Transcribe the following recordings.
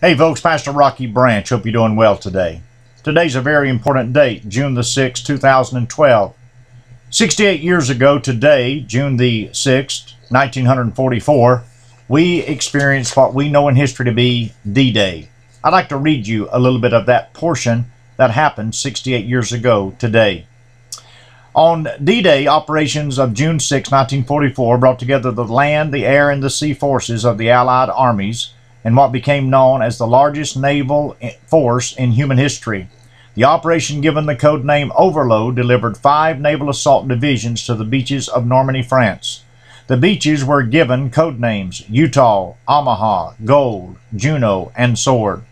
Hey folks, Pastor Rocky Branch. Hope you're doing well today. Today's a very important date, June the 6th, 2012. 68 years ago today, June the 6th, 1944, we experienced what we know in history to be D-Day. I'd like to read you a little bit of that portion that happened 68 years ago today. On D-Day, operations of June 6, 1944 brought together the land, the air, and the sea forces of the Allied armies in what became known as the largest naval force in human history. The operation, given the code name Overlord, delivered 5 naval assault divisions to the beaches of Normandy, France. The beaches were given code names Utah, Omaha, Gold, Juno, and Sword.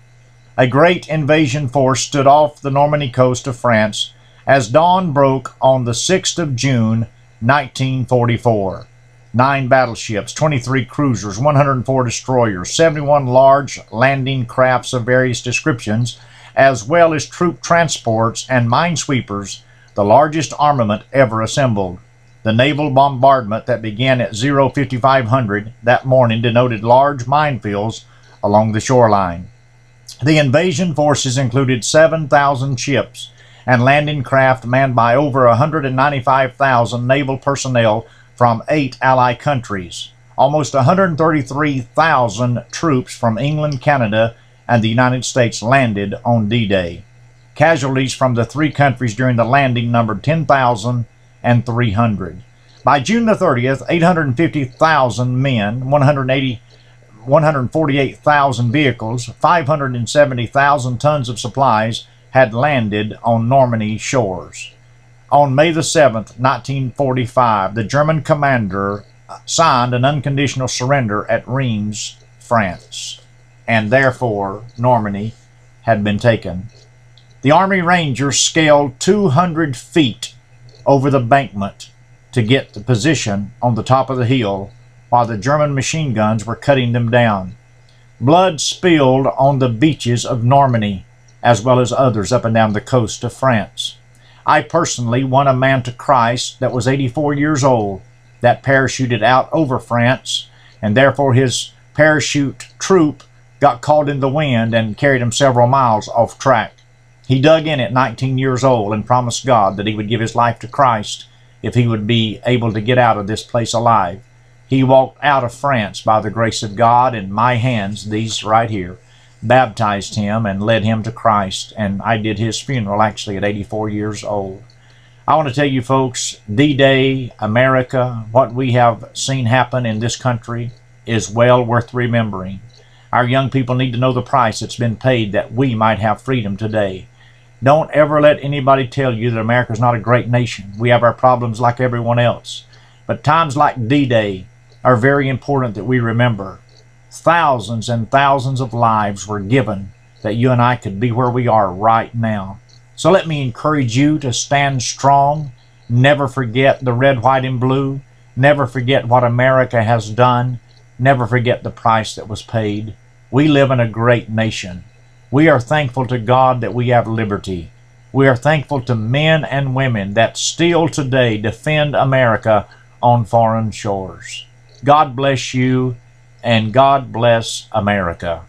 A great invasion force stood off the Normandy coast of France as dawn broke on the 6th of June, 1944. 9 battleships, 23 cruisers, 104 destroyers, 71 large landing crafts of various descriptions, as well as troop transports and minesweepers, the largest armament ever assembled. The naval bombardment that began at 05:55 that morning denoted large minefields along the shoreline. The invasion forces included 7,000 ships and landing craft manned by over 195,000 naval personnel from 8 Allied countries, almost 133,000 troops from England, Canada, and the United States landed on D-Day. Casualties from the 3 countries during the landing numbered 10,300. By June the 30th, 850,000 men, 148,000 vehicles, 570,000 tons of supplies had landed on Normandy shores. On May the 7th, 1945, the German commander signed an unconditional surrender at Reims, France, and therefore Normandy had been taken. The Army Rangers scaled 200 feet over the embankment to get the position on the top of the hill while the German machine guns were cutting them down. Blood spilled on the beaches of Normandy as well as others up and down the coast of France. I personally won a man to Christ that was 84 years old that parachuted out over France, and therefore his parachute troop got caught in the wind and carried him several miles off track. He dug in at 19 years old and promised God that he would give his life to Christ if he would be able to get out of this place alive. He walked out of France by the grace of God, and my hands, these right here, baptized him and led him to Christ, and I did his funeral actually at 84 years old. I want to tell you folks, D-Day, America, what we have seen happen in this country is well worth remembering. Our young people need to know the price that's been paid that we might have freedom today. Don't ever let anybody tell you that America's not a great nation. We have our problems like everyone else. But times like D-Day are very important that we remember. Thousands and thousands of lives were given that you and I could be where we are right now. So let me encourage you to stand strong. Never forget the red, white, and blue. Never forget what America has done. Never forget the price that was paid. We live in a great nation. We are thankful to God that we have liberty. We are thankful to men and women that still today defend America on foreign shores. God bless you. And God bless America.